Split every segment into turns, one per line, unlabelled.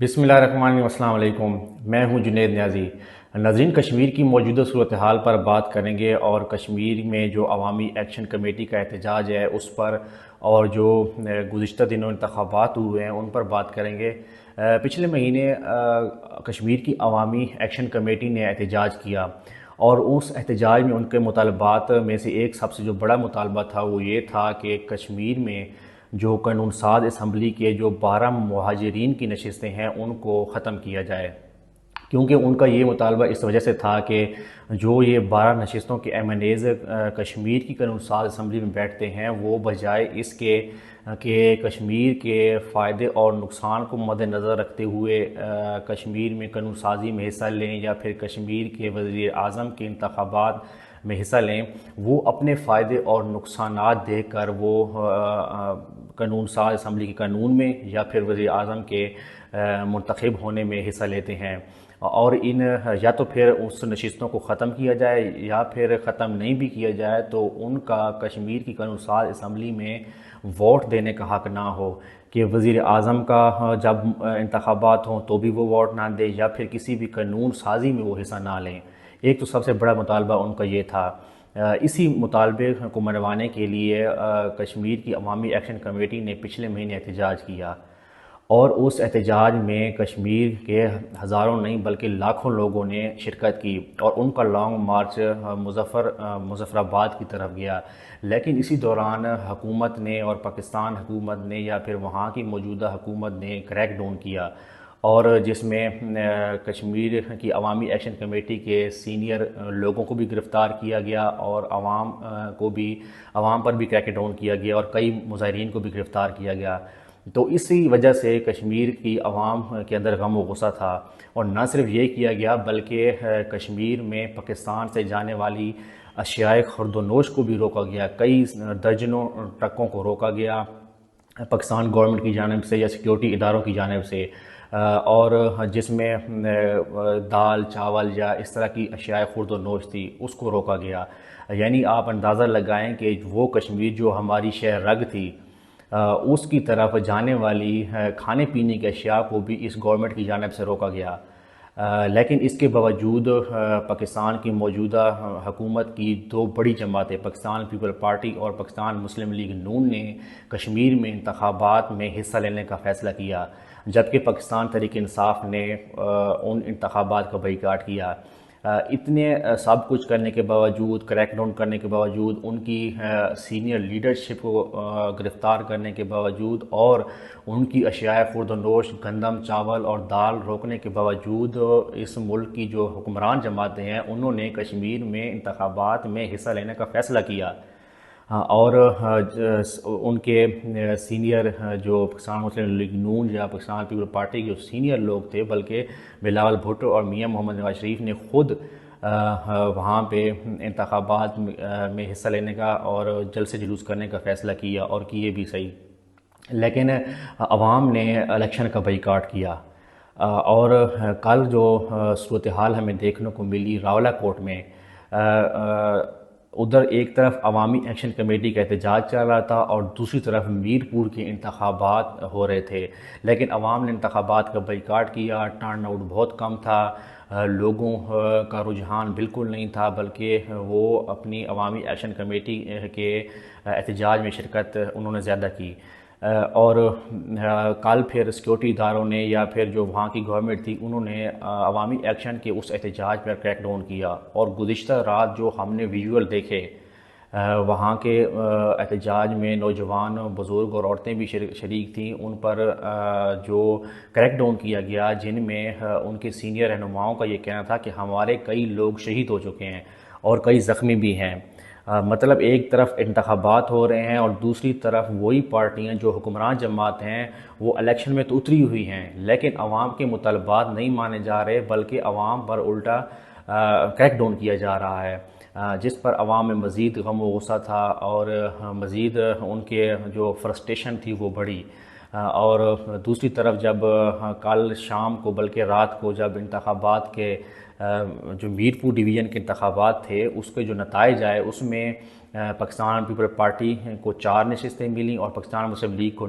बिस्मिल्लाहिर्रहमानिर्रहीम। अस्सलाम वालेकुम। मैं हूं जुनैद नियाज़ी। नाज़रीन, कश्मीर की मौजूदा सूरत हाल पर बात करेंगे और कश्मीर में जो अवामी एक्शन कमेटी का एहतजाज है उस पर, और जो गुज़िश्ता दिनों इंतखाबात हुए हैं उन पर बात करेंगे। पिछले महीने कश्मीर की अवामी एक्शन कमेटी ने एहतजाज किया और उस एहतजाज में उनके मुतालबात में से एक सबसे जो बड़ा मुतालबा था वो ये था कि कश्मीर में जो कानून साज असम्बली के जो 12 मुहाजिरीन की नशिस्तें हैं उनको ख़त्म किया जाए, क्योंकि उनका ये मुतालबा इस वजह से था कि जो ये 12 नशिस्तों के MNAs कश्मीर की कानून साज असम्बली में बैठते हैं वो बजाय इसके कि कश्मीर के फ़ायदे और नुकसान को मद्देनज़र रखते हुए कश्मीर में कानून साजी में हिस्सा लें या फिर कश्मीर के वज़ीर आज़म के इंतखाबात में हिस्सा लें, वो अपने फ़ायदे और नुकसानात देख कर वो कानून साज असम्बली के कानून में या फिर वज़ीर आज़म के मुंतखब होने में हिस्सा लेते हैं। और इन या तो फिर उस नशिस्तों को ख़त्म किया जाए या फिर ख़त्म नहीं भी किया जाए तो उनका कश्मीर की कानून साज असम्बली में वोट देने का हक़ ना हो, कि वज़ीर आज़म का जब इंतखाबात हों तो भी वो वोट ना दे या फिर किसी भी कानून साजी में वो हिस्सा ना लें। एक तो सबसे बड़ा मुतालबा उनका ये था। इसी मुतालबे को मनवाने के लिए कश्मीर की अवामी एक्शन कमेटी ने पिछले महीने एहतजाज किया और उस एहतजाज में कश्मीर के हज़ारों नहीं बल्कि लाखों लोगों ने शिरकत की और उनका लॉन्ग मार्च मुज़फ़्फ़राबाद की तरफ गया। लेकिन इसी दौरान हुकूमत ने और पाकिस्तान हुकूमत ने या फिर वहाँ की मौजूदा हुकूमत ने क्रैक डाउन किया, और जिसमें कश्मीर की अवामी एक्शन कमेटी के सीनियर लोगों को भी गिरफ़्तार किया गया और आवाम पर भी क्रैक डाउन किया गया और कई मुज़ाहिरीन को भी गिरफ़्तार किया गया। तो इसी वजह से कश्मीर की आवाम के अंदर गम व गुस्सा था, और न सिर्फ ये किया गया बल्कि कश्मीर में पाकिस्तान से जाने वाली अशियाए खुर्द-व-नोश को भी रोका गया। कई दर्जनों ट्रकों को रोका गया पाकिस्तान गवर्नमेंट की जानिब से या सिक्योरिटी इदारों की जानिब से, और जिसमें दाल चावल या इस तरह की अशियाए खुर्द-व-नोश थी उसको रोका गया। यानी आप अंदाज़ा लगाएं कि वो कश्मीर जो हमारी शह रग थी उसकी तरफ जाने वाली खाने पीने की अशिया को भी इस गवर्नमेंट की जानिब से रोका गया। लेकिन इसके बावजूद पाकिस्तान की मौजूदा हुकूमत की दो बड़ी जमातें, पाकिस्तान पीपल पार्टी और पाकिस्तान मुस्लिम लीग नून ने कश्मीर में इंतखाबात में हिस्सा लेने का फ़ैसला किया, जबकि पाकिस्तान तहरीक इंसाफ ने उन इंतखाबात का बाइकाट किया। इतने सब कुछ करने के बावजूद, क्रैक डाउन करने के बावजूद, उनकी सीनियर लीडरशिप को गिरफ़्तार करने के बावजूद और उनकी अशियाए खुर्द-व-नोश गंदम चावल और दाल रोकने के बावजूद इस मुल्क की जो हुक्मरान जमातें हैं उन्होंने कश्मीर में इंतखाबात में हिस्सा लेने का फ़ैसला किया। और उनके सीनियर जो पाकिस्तान मुस्लिम लीग नून या पाकिस्तान पीपल पार्टी के जो सीनियर लोग थे, बल्कि बिलावल भुट्टो और मियां मोहम्मद नवाज शरीफ ने ख़ुद वहाँ पे इंतखाबात में हिस्सा लेने का और जलसे जुलूस करने का फ़ैसला किया और किए भी सही। लेकिन अवाम ने इलेक्शन का बाइकाट किया। और कल जो सूरत हाल हमें देखने को मिली रावलाकोट में, उधर एक तरफ अवामी एक्शन कमेटी का एहतजाज चल रहा था और दूसरी तरफ मीरपुर के इंतखाबात हो रहे थे, लेकिन अवाम ने इंतखाबात का बाइकाट किया। टर्न आउट बहुत कम था, लोगों का रुझान बिल्कुल नहीं था, बल्कि वो अपनी अवामी एक्शन कमेटी के एहतजाज में शिरकत उन्होंने ज़्यादा की। और कल फिर सिक्योरिटी इदारों ने या फिर जो वहाँ की गवर्नमेंट थी उन्होंने अवामी एक्शन के उस एहतजाज पर क्रैक डाउन किया, और गुज़िश्ता रात जो हमने विजुअल देखे वहाँ के एहतजाज में नौजवान, बुज़ुर्ग और औरतें भी शरीक थीं, उन पर जो क्रैक डाउन किया गया, जिनमें उनके सीनियर रहनुमाओं का ये कहना था कि हमारे कई लोग शहीद हो चुके हैं और कई ज़ख्मी भी हैं। मतलब एक तरफ इंतखाबात हो रहे हैं और दूसरी तरफ वही पार्टियां जो हुक्मरान जमात हैं वो इलेक्शन में तो उतरी हुई हैं, लेकिन आवाम के मुतालबात नहीं माने जा रहे, बल्कि आवाम पर उल्टा क्रैक डाउन किया जा रहा है, जिस पर आवाम में मज़ीद गम व गुस्सा था और मज़ीद उनके जो फ्रस्ट्रेशन थी वो बढ़ी। और दूसरी तरफ जब कल शाम को बल्कि रात को जब इंतखाबात के जो मीरपुर डिवीज़न के इंतखाबात थे उसके जो नताइज आए उसमें पाकिस्तान पीपल पार्टी को 4 नशिस्तें मिली और पाकिस्तान मुस्लिम लीग को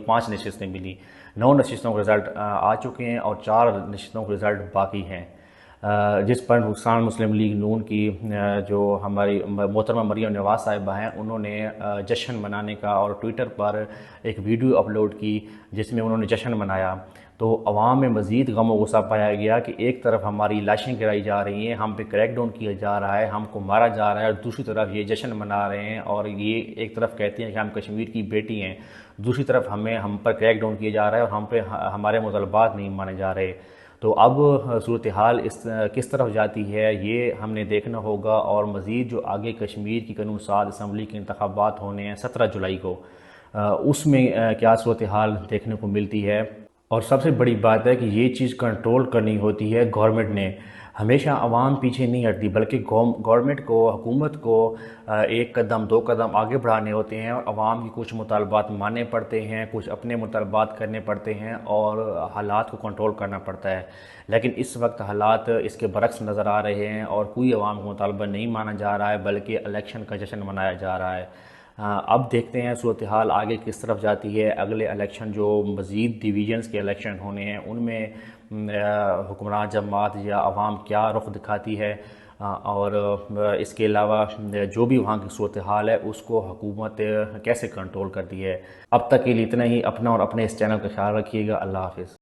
5 नशिस्तें मिली, 9 نشستوں کے رزلٹ آ چکے ہیں اور 4 نشستوں کے رزلٹ باقی ہیں، جس پر پاکستان مسلم لیگ نون کی جو ہماری محترمہ مریم نواز صاحبہ ہیں، انہوں نے جشن منانے کا اور ٹویٹر پر ایک ویڈیو اپلوڈ کی جس میں انہوں نے جشن منایا۔ تو عوام میں مزید غم و غصہ پایا گیا کہ ایک طرف ہماری لاشیں گرائی جا رہی ہیں، ہم پہ کریک ڈاؤن کیا جا رہا ہے، ہم کو مارا جا رہا ہے، اور دوسری طرف یہ جشن منا رہے ہیں، اور یہ ایک طرف کہتے ہیں کہ ہم کشمیر کی بیٹی ہیں، دوسری طرف ہم پر کریک ڈاؤن کیا جا رہا ہے اور ہم پہ ہمارے مطالبات نہیں مانے جا رہے۔ تو اب صورتحال کس طرف جاتی ہے یہ ہم نے دیکھنا ہوگا، اور مزید جو آگے کشمیر کی قانون ساز اسمبلی کے انتخابات ہونے ہیں 17 جولائی کو، اس میں کیا صورتحال دیکھنے کو ملتی ہے۔ اور سب سے بڑی بات ہے کہ یہ چیز کنٹرول کرنی ہوتی ہے گورنمنٹ نے، ہمیشہ عوام پیچھے نہیں ہٹتی، بلکہ گورنمنٹ کو، حکومت کو ایک قدم 2 قدم آگے بڑھانے ہوتے ہیں، اور عوام کی کچھ مطالبات ماننے پڑتے ہیں، کچھ اپنے مطالبات کرنے پڑتے ہیں، اور حالات کو کنٹرول کرنا پڑتا ہے۔ لیکن اس وقت حالات اس کے برعکس نظر آ رہے ہیں، اور کوئی عوام کا مطالبہ نہیں مانا جا رہا ہے، بلکہ الیکشن کا جشن منایا جا رہا ہے۔ اب دیکھتے ہیں صورتحال آگے کس طرف جاتی ہے۔ اگلے الیکشن جو مزید ڈویژنز کے الیکشن ہونے ہیں، ان میں حکمران جماعت یا عوام کیا رخ دکھاتی ہے، اور اس کے علاوہ جو بھی وہاں کی صورتحال ہے اس کو حکومت کیسے کنٹرول کرتی ہے۔ اب تک کے لیے اتنا ہی، اپنا اور اپنے اس چینل کا خیال رکھیے گا۔ اللہ حافظ۔